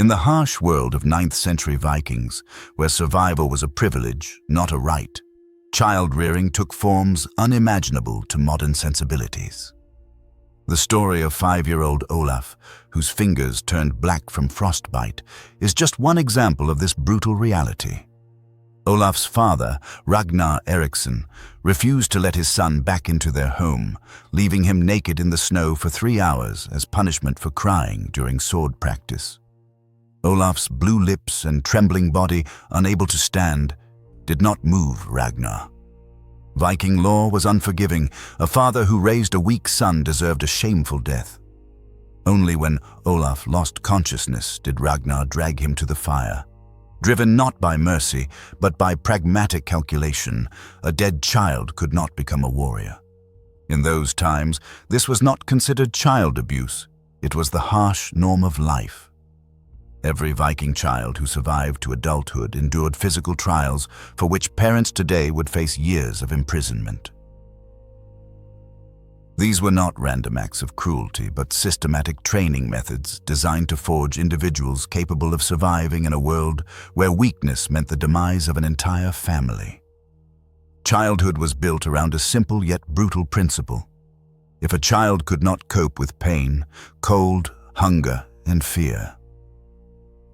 In the harsh world of 9th century Vikings, where survival was a privilege, not a right, child-rearing took forms unimaginable to modern sensibilities. The story of 5-year-old Olaf, whose fingers turned black from frostbite, is just one example of this brutal reality. Olaf's father, Ragnar Eriksson, refused to let his son back into their home, leaving him naked in the snow for 3 hours as punishment for crying during sword practice. Olaf's blue lips and trembling body, unable to stand, did not move Ragnar. Viking law was unforgiving. A father who raised a weak son deserved a shameful death. Only when Olaf lost consciousness did Ragnar drag him to the fire. Driven not by mercy, but by pragmatic calculation, a dead child could not become a warrior. In those times, this was not considered child abuse. It was the harsh norm of life. Every Viking child who survived to adulthood endured physical trials for which parents today would face years of imprisonment. These were not random acts of cruelty, but systematic training methods designed to forge individuals capable of surviving in a world where weakness meant the demise of an entire family. Childhood was built around a simple yet brutal principle. If a child could not cope with pain, cold, hunger, and fear,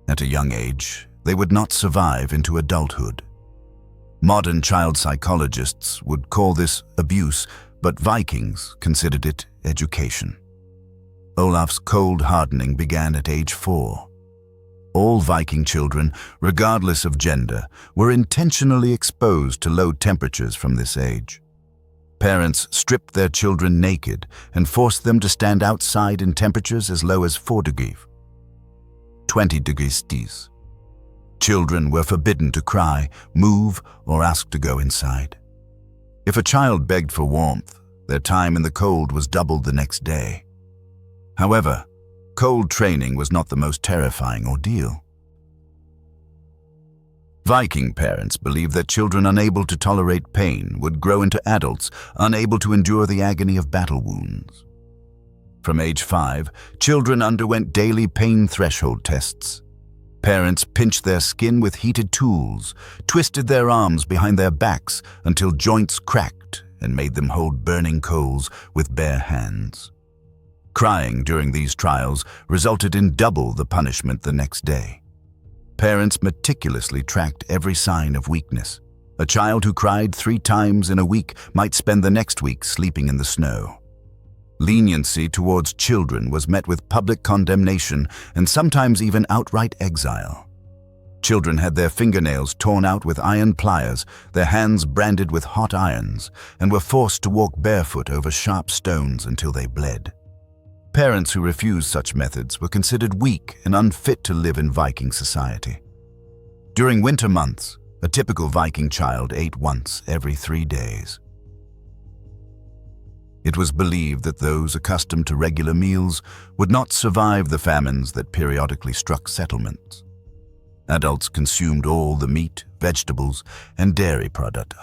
at a young age, they would not survive into adulthood. Modern child psychologists would call this abuse, but Vikings considered it education. Olaf's cold hardening began at age 4. All Viking children, regardless of gender, were intentionally exposed to low temperatures from this age. Parents stripped their children naked and forced them to stand outside in temperatures as low as 4 degrees. 20 degrees Celsius. Children were forbidden to cry, move, or ask to go inside. If a child begged for warmth, their time in the cold was doubled the next day. However, cold training was not the most terrifying ordeal. Viking parents believed that children unable to tolerate pain would grow into adults unable to endure the agony of battle wounds. From age 5, children underwent daily pain threshold tests. Parents pinched their skin with heated tools, twisted their arms behind their backs until joints cracked, and made them hold burning coals with bare hands. Crying during these trials resulted in double the punishment the next day. Parents meticulously tracked every sign of weakness. A child who cried 3 times in a week might spend the next week sleeping in the snow. Leniency towards children was met with public condemnation and sometimes even outright exile. Children had their fingernails torn out with iron pliers, their hands branded with hot irons, and were forced to walk barefoot over sharp stones until they bled. Parents who refused such methods were considered weak and unfit to live in Viking society. During winter months, a typical Viking child ate once every 3 days. It was believed that those accustomed to regular meals would not survive the famines that periodically struck settlements. Adults consumed all the meat, vegetables, and dairy products.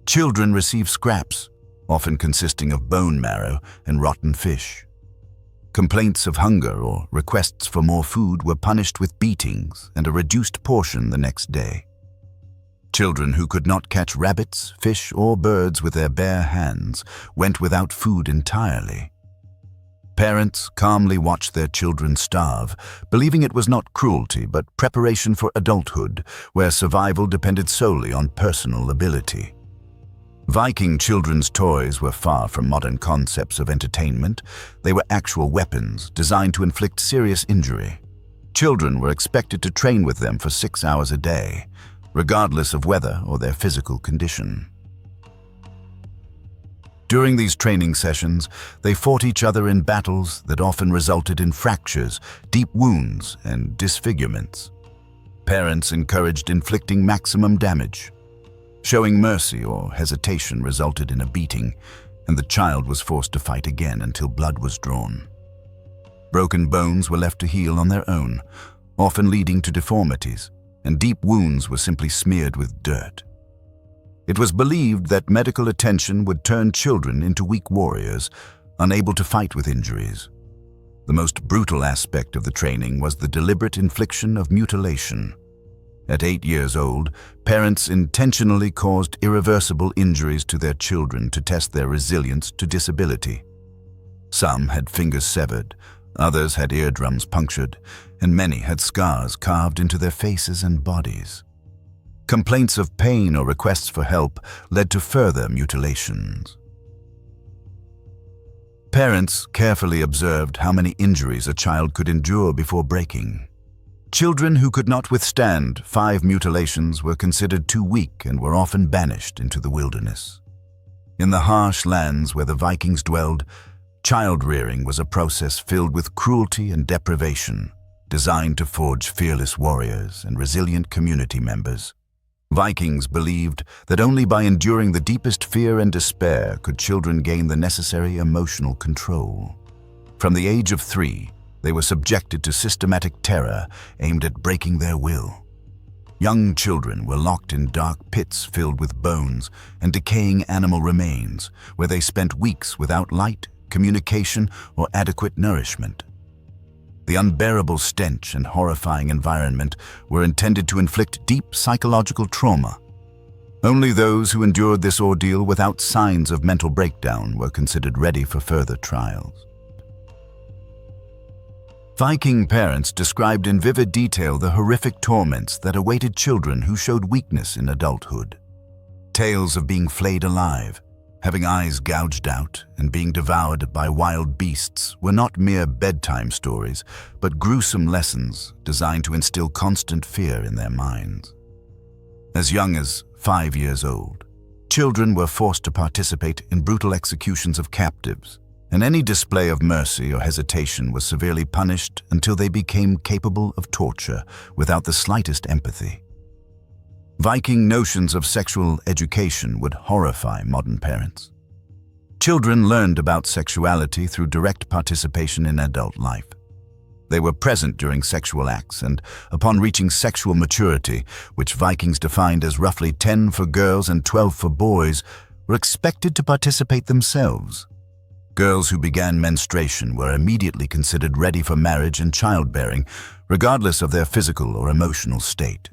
Children received scraps, often consisting of bone marrow and rotten fish. Complaints of hunger or requests for more food were punished with beatings and a reduced portion the next day. Children who could not catch rabbits, fish, or birds with their bare hands went without food entirely. Parents calmly watched their children starve, believing it was not cruelty but preparation for adulthood, where survival depended solely on personal ability. Viking children's toys were far from modern concepts of entertainment. They were actual weapons designed to inflict serious injury. Children were expected to train with them for 6 hours a day, regardless of weather or their physical condition. During these training sessions, they fought each other in battles that often resulted in fractures, deep wounds, and disfigurements. Parents encouraged inflicting maximum damage. Showing mercy or hesitation resulted in a beating, and the child was forced to fight again until blood was drawn. Broken bones were left to heal on their own, often leading to deformities, and deep wounds were simply smeared with dirt. It was believed that medical attention would turn children into weak warriors, unable to fight with injuries. The most brutal aspect of the training was the deliberate infliction of mutilation. At 8 years old, parents intentionally caused irreversible injuries to their children to test their resilience to disability. Some had fingers severed, others had eardrums punctured, and many had scars carved into their faces and bodies. Complaints of pain or requests for help led to further mutilations. Parents carefully observed how many injuries a child could endure before breaking. Children who could not withstand 5 mutilations were considered too weak and were often banished into the wilderness. In the harsh lands where the Vikings dwelled, child-rearing was a process filled with cruelty and deprivation, designed to forge fearless warriors and resilient community members. Vikings believed that only by enduring the deepest fear and despair could children gain the necessary emotional control. From the age of 3, they were subjected to systematic terror aimed at breaking their will. Young children were locked in dark pits filled with bones and decaying animal remains, where they spent weeks without light, communication, or adequate nourishment. The unbearable stench and horrifying environment were intended to inflict deep psychological trauma. Only those who endured this ordeal without signs of mental breakdown were considered ready for further trials. Viking parents described in vivid detail the horrific torments that awaited children who showed weakness in adulthood. Tales of being flayed alive, having eyes gouged out, and being devoured by wild beasts were not mere bedtime stories, but gruesome lessons designed to instill constant fear in their minds. As young as 5 years old, children were forced to participate in brutal executions of captives, and any display of mercy or hesitation was severely punished until they became capable of torture without the slightest empathy. Viking notions of sexual education would horrify modern parents. Children learned about sexuality through direct participation in adult life. They were present during sexual acts and, upon reaching sexual maturity, which Vikings defined as roughly 10 for girls and 12 for boys, were expected to participate themselves. Girls who began menstruation were immediately considered ready for marriage and childbearing, regardless of their physical or emotional state.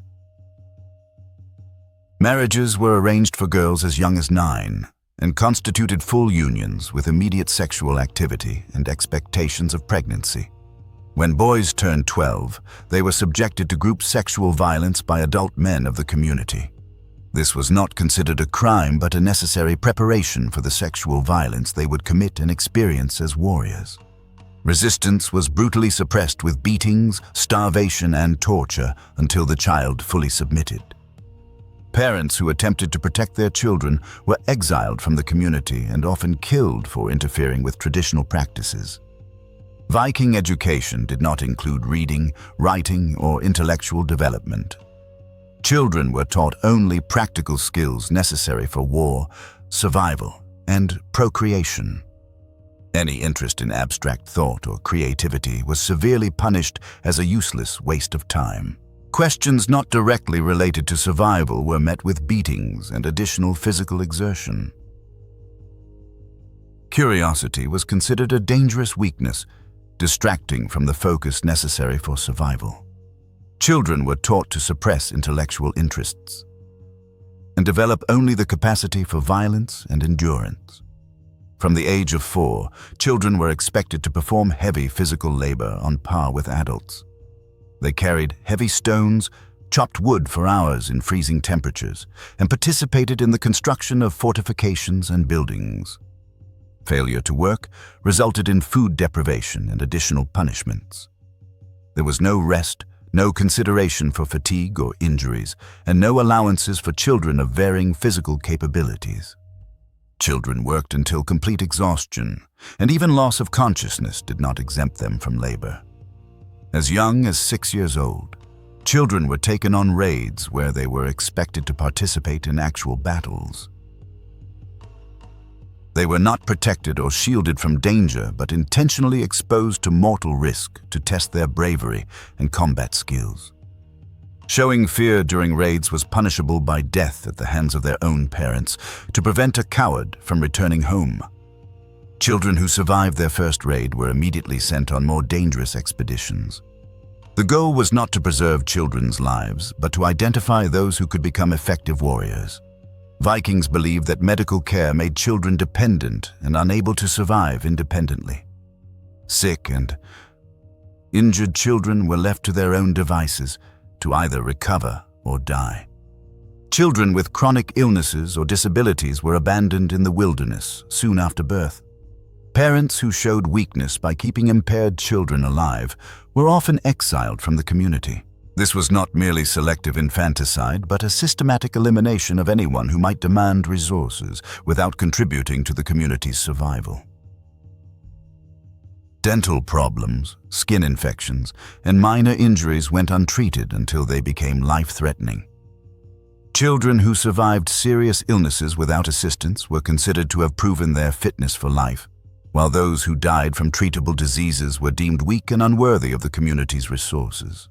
Marriages were arranged for girls as young as 9 and constituted full unions with immediate sexual activity and expectations of pregnancy. When boys turned 12, they were subjected to group sexual violence by adult men of the community. This was not considered a crime but a necessary preparation for the sexual violence they would commit and experience as warriors. Resistance was brutally suppressed with beatings, starvation, and torture until the child fully submitted. Parents who attempted to protect their children were exiled from the community and often killed for interfering with traditional practices. Viking education did not include reading, writing, or intellectual development. Children were taught only practical skills necessary for war, survival, and procreation. Any interest in abstract thought or creativity was severely punished as a useless waste of time. Questions not directly related to survival were met with beatings and additional physical exertion. Curiosity was considered a dangerous weakness, distracting from the focus necessary for survival. Children were taught to suppress intellectual interests and develop only the capacity for violence and endurance. From the age of 4, children were expected to perform heavy physical labor on par with adults. They carried heavy stones, chopped wood for hours in freezing temperatures, and participated in the construction of fortifications and buildings. Failure to work resulted in food deprivation and additional punishments. There was no rest, no consideration for fatigue or injuries, and no allowances for children of varying physical capabilities. Children worked until complete exhaustion, and even loss of consciousness did not exempt them from labor. As young as 6 years old, children were taken on raids where they were expected to participate in actual battles. They were not protected or shielded from danger, but intentionally exposed to mortal risk to test their bravery and combat skills. Showing fear during raids was punishable by death at the hands of their own parents to prevent a coward from returning home. Children who survived their first raid were immediately sent on more dangerous expeditions. The goal was not to preserve children's lives, but to identify those who could become effective warriors. Vikings believed that medical care made children dependent and unable to survive independently. Sick and injured children were left to their own devices to either recover or die. Children with chronic illnesses or disabilities were abandoned in the wilderness soon after birth. Parents who showed weakness by keeping impaired children alive were often exiled from the community. This was not merely selective infanticide, but a systematic elimination of anyone who might demand resources without contributing to the community's survival. Dental problems, skin infections, and minor injuries went untreated until they became life-threatening. Children who survived serious illnesses without assistance were considered to have proven their fitness for life, while those who died from treatable diseases were deemed weak and unworthy of the community's resources.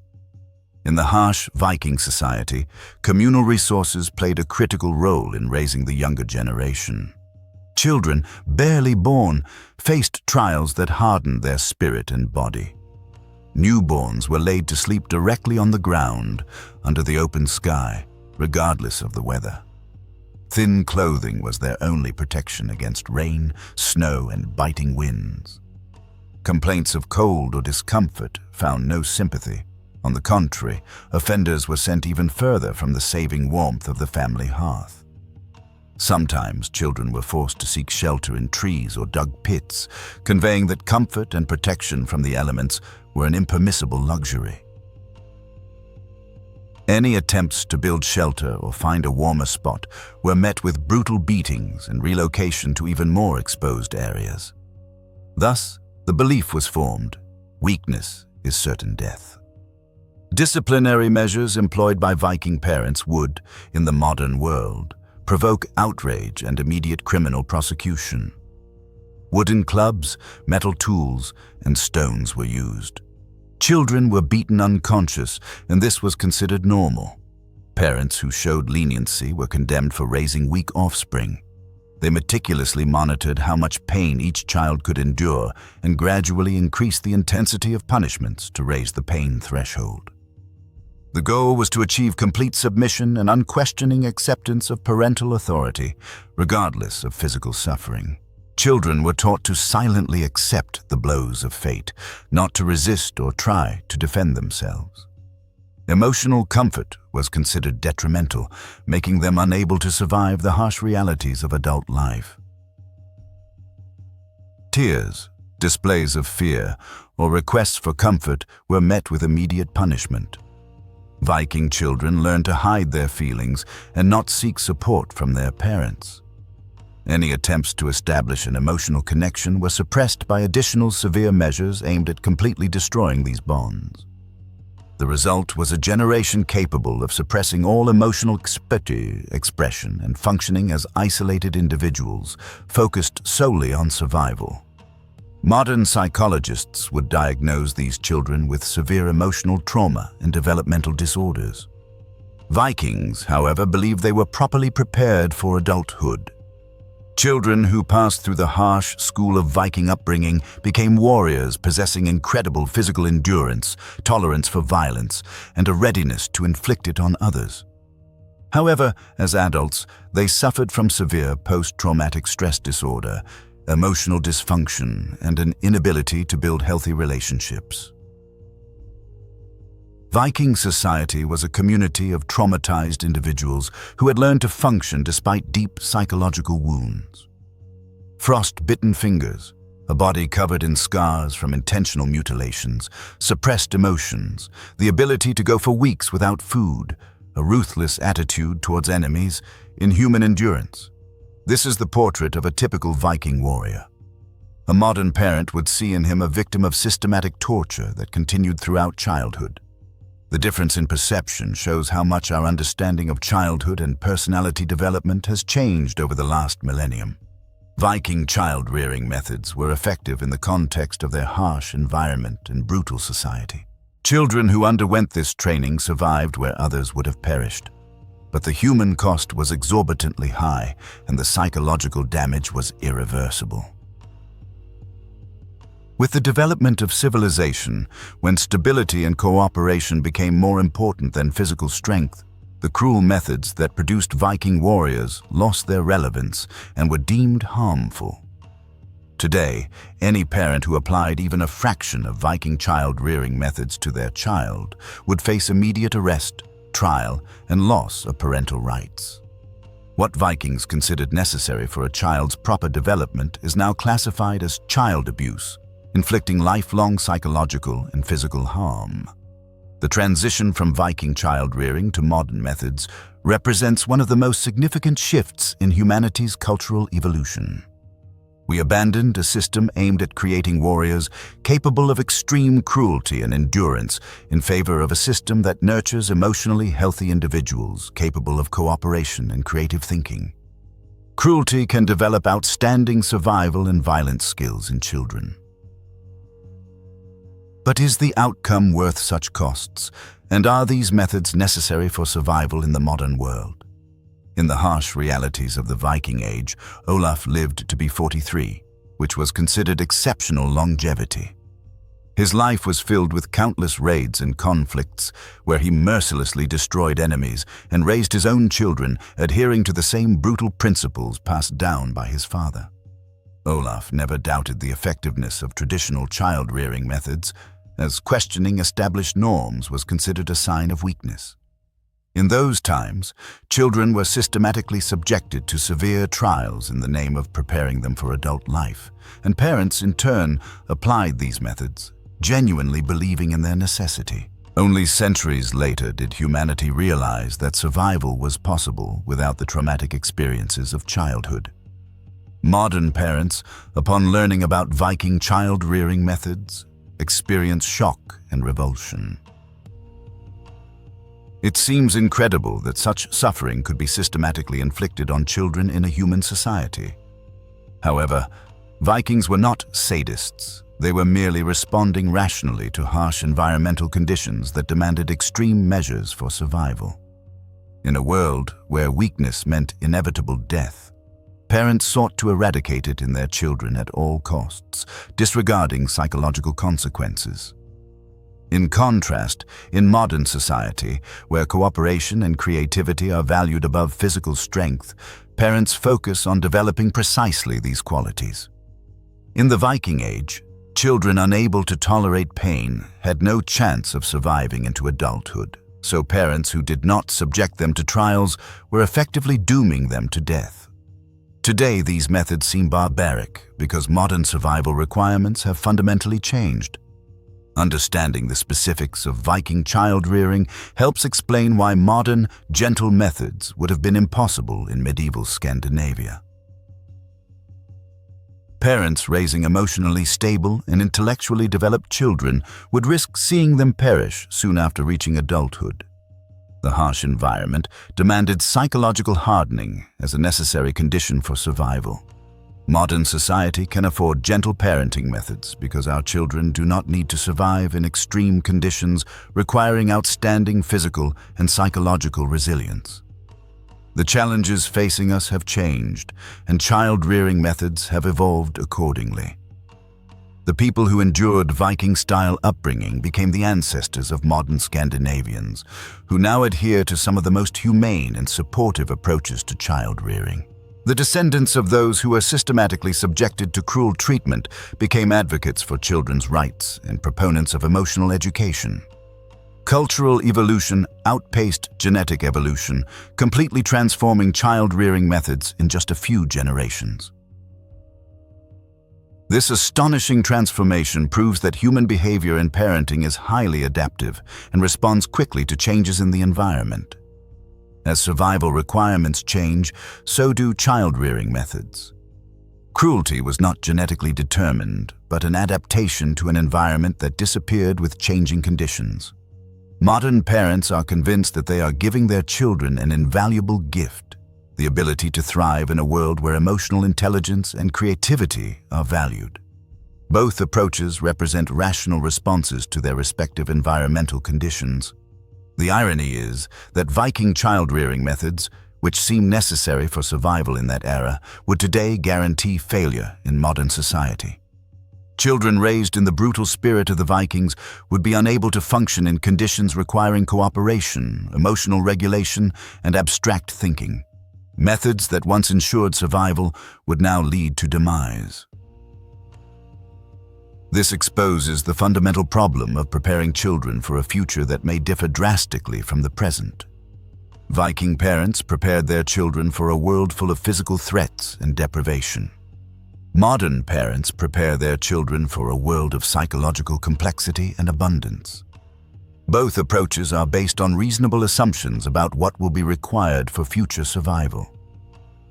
In the harsh Viking society, communal resources played a critical role in raising the younger generation. Children, barely born, faced trials that hardened their spirit and body. Newborns were laid to sleep directly on the ground, under the open sky, regardless of the weather. Thin clothing was their only protection against rain, snow, and biting winds. Complaints of cold or discomfort found no sympathy. On the contrary, offenders were sent even further from the saving warmth of the family hearth. Sometimes children were forced to seek shelter in trees or dug pits, conveying that comfort and protection from the elements were an impermissible luxury. Any attempts to build shelter or find a warmer spot were met with brutal beatings and relocation to even more exposed areas. Thus, the belief was formed: weakness is certain death. Disciplinary measures employed by Viking parents would, in the modern world, provoke outrage and immediate criminal prosecution. Wooden clubs, metal tools, and stones were used. Children were beaten unconscious, and this was considered normal. Parents who showed leniency were condemned for raising weak offspring. They meticulously monitored how much pain each child could endure and gradually increased the intensity of punishments to raise the pain threshold. The goal was to achieve complete submission and unquestioning acceptance of parental authority, regardless of physical suffering. Children were taught to silently accept the blows of fate, not to resist or try to defend themselves. Emotional comfort was considered detrimental, making them unable to survive the harsh realities of adult life. Tears, displays of fear, or requests for comfort were met with immediate punishment. Viking children learned to hide their feelings and not seek support from their parents. Any attempts to establish an emotional connection were suppressed by additional severe measures aimed at completely destroying these bonds. The result was a generation capable of suppressing all emotional expression and functioning as isolated individuals, focused solely on survival. Modern psychologists would diagnose these children with severe emotional trauma and developmental disorders. Vikings, however, believed they were properly prepared for adulthood. Children who passed through the harsh school of Viking upbringing became warriors possessing incredible physical endurance, tolerance for violence, and a readiness to inflict it on others. However, as adults, they suffered from severe post-traumatic stress disorder, emotional dysfunction, and an inability to build healthy relationships. Viking society was a community of traumatized individuals who had learned to function despite deep psychological wounds. Frost-bitten fingers, a body covered in scars from intentional mutilations, suppressed emotions, the ability to go for weeks without food, a ruthless attitude towards enemies, inhuman endurance. This is the portrait of a typical Viking warrior. A modern parent would see in him a victim of systematic torture that continued throughout childhood. The difference in perception shows how much our understanding of childhood and personality development has changed over the last millennium. Viking child-rearing methods were effective in the context of their harsh environment and brutal society. Children who underwent this training survived where others would have perished. But the human cost was exorbitantly high, and the psychological damage was irreversible. With the development of civilization, when stability and cooperation became more important than physical strength, the cruel methods that produced Viking warriors lost their relevance and were deemed harmful. Today, any parent who applied even a fraction of Viking child-rearing methods to their child would face immediate arrest, trial, and loss of parental rights. What Vikings considered necessary for a child's proper development is now classified as child abuse, inflicting lifelong psychological and physical harm. The transition from Viking child-rearing to modern methods represents one of the most significant shifts in humanity's cultural evolution. We abandoned a system aimed at creating warriors capable of extreme cruelty and endurance in favor of a system that nurtures emotionally healthy individuals capable of cooperation and creative thinking. Cruelty can develop outstanding survival and violence skills in children. But is the outcome worth such costs, and are these methods necessary for survival in the modern world? In the harsh realities of the Viking Age, Olaf lived to be 43, which was considered exceptional longevity. His life was filled with countless raids and conflicts, where he mercilessly destroyed enemies and raised his own children, adhering to the same brutal principles passed down by his father. Olaf never doubted the effectiveness of traditional child-rearing methods, as questioning established norms was considered a sign of weakness. In those times, children were systematically subjected to severe trials in the name of preparing them for adult life, and parents, in turn, applied these methods, genuinely believing in their necessity. Only centuries later did humanity realize that survival was possible without the traumatic experiences of childhood. Modern parents, upon learning about Viking child-rearing methods, experience shock and revulsion. It seems incredible that such suffering could be systematically inflicted on children in a human society. However, Vikings were not sadists. They were merely responding rationally to harsh environmental conditions that demanded extreme measures for survival. In a world where weakness meant inevitable death, parents sought to eradicate it in their children at all costs, disregarding psychological consequences. In contrast, in modern society, where cooperation and creativity are valued above physical strength, parents focus on developing precisely these qualities. In the Viking Age, children unable to tolerate pain had no chance of surviving into adulthood, so parents who did not subject them to trials were effectively dooming them to death. Today, these methods seem barbaric because modern survival requirements have fundamentally changed. Understanding the specifics of Viking child-rearing helps explain why modern, gentle methods would have been impossible in medieval Scandinavia. Parents raising emotionally stable and intellectually developed children would risk seeing them perish soon after reaching adulthood. The harsh environment demanded psychological hardening as a necessary condition for survival. Modern society can afford gentle parenting methods because our children do not need to survive in extreme conditions requiring outstanding physical and psychological resilience. The challenges facing us have changed, and child-rearing methods have evolved accordingly. The people who endured Viking-style upbringing became the ancestors of modern Scandinavians, who now adhere to some of the most humane and supportive approaches to child-rearing. The descendants of those who were systematically subjected to cruel treatment became advocates for children's rights and proponents of emotional education. Cultural evolution outpaced genetic evolution, completely transforming child-rearing methods in just a few generations. This astonishing transformation proves that human behavior in parenting is highly adaptive and responds quickly to changes in the environment. As survival requirements change, so do child-rearing methods. Cruelty was not genetically determined, but an adaptation to an environment that disappeared with changing conditions. Modern parents are convinced that they are giving their children an invaluable gift, the ability to thrive in a world where emotional intelligence and creativity are valued. Both approaches represent rational responses to their respective environmental conditions. The irony is that Viking child-rearing methods, which seem necessary for survival in that era, would today guarantee failure in modern society. Children raised in the brutal spirit of the Vikings would be unable to function in conditions requiring cooperation, emotional regulation, and abstract thinking. Methods that once ensured survival would now lead to demise. This exposes the fundamental problem of preparing children for a future that may differ drastically from the present. Viking parents prepared their children for a world full of physical threats and deprivation. Modern parents prepare their children for a world of psychological complexity and abundance. Both approaches are based on reasonable assumptions about what will be required for future survival.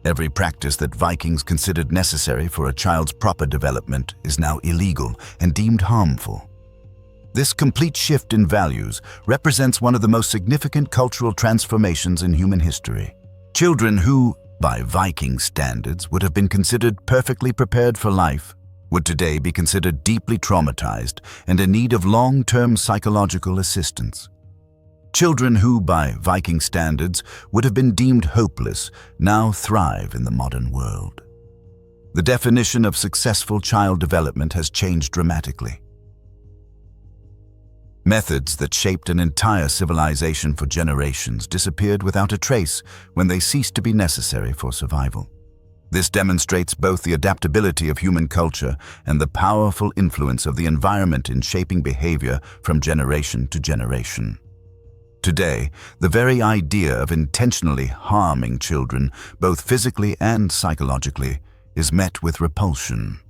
Every practice that Vikings considered necessary for a child's proper development is now illegal and deemed harmful. This complete shift in values represents one of the most significant cultural transformations in human history. Children who, by Viking standards, would have been considered perfectly prepared for life, would today be considered deeply traumatized and in need of long-term psychological assistance. Children who, by Viking standards, would have been deemed hopeless, now thrive in the modern world. The definition of successful child development has changed dramatically. Methods that shaped an entire civilization for generations disappeared without a trace when they ceased to be necessary for survival. This demonstrates both the adaptability of human culture and the powerful influence of the environment in shaping behavior from generation to generation. Today, the very idea of intentionally harming children, both physically and psychologically, is met with repulsion.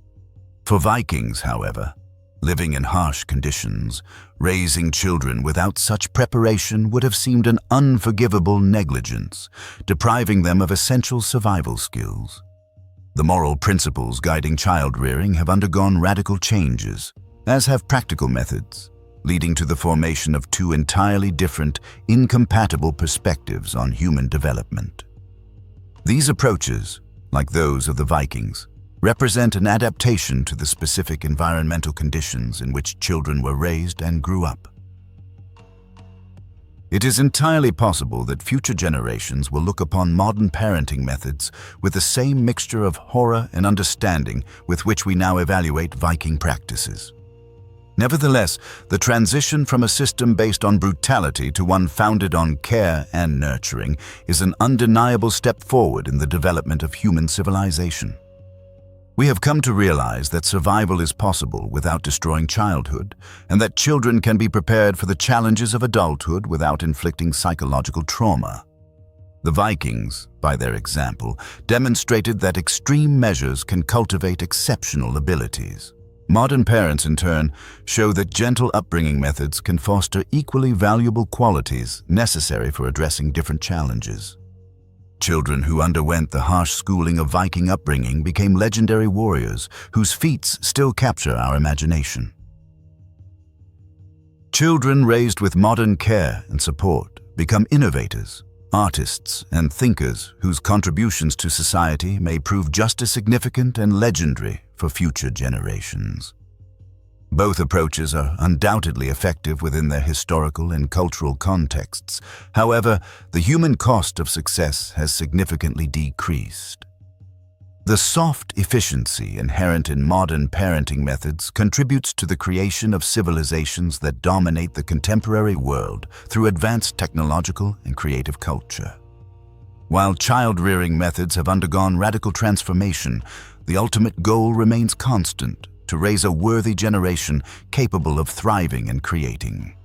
For Vikings, however, living in harsh conditions, raising children without such preparation would have seemed an unforgivable negligence, depriving them of essential survival skills. The moral principles guiding child rearing have undergone radical changes, as have practical methods, leading to the formation of two entirely different, incompatible perspectives on human development. These approaches, like those of the Vikings, represent an adaptation to the specific environmental conditions in which children were raised and grew up. It is entirely possible that future generations will look upon modern parenting methods with the same mixture of horror and understanding with which we now evaluate Viking practices. Nevertheless, the transition from a system based on brutality to one founded on care and nurturing is an undeniable step forward in the development of human civilization. We have come to realize that survival is possible without destroying childhood, and that children can be prepared for the challenges of adulthood without inflicting psychological trauma. The Vikings, by their example, demonstrated that extreme measures can cultivate exceptional abilities. Modern parents, in turn, show that gentle upbringing methods can foster equally valuable qualities necessary for addressing different challenges. Children who underwent the harsh schooling of Viking upbringing became legendary warriors whose feats still capture our imagination. Children raised with modern care and support become innovators, artists, and thinkers whose contributions to society may prove just as significant and legendary for future generations. Both approaches are undoubtedly effective within their historical and cultural contexts. However, the human cost of success has significantly decreased. The soft efficiency inherent in modern parenting methods contributes to the creation of civilizations that dominate the contemporary world through advanced technological and creative culture. While child-rearing methods have undergone radical transformation, the ultimate goal remains constant: to raise a worthy generation capable of thriving and creating.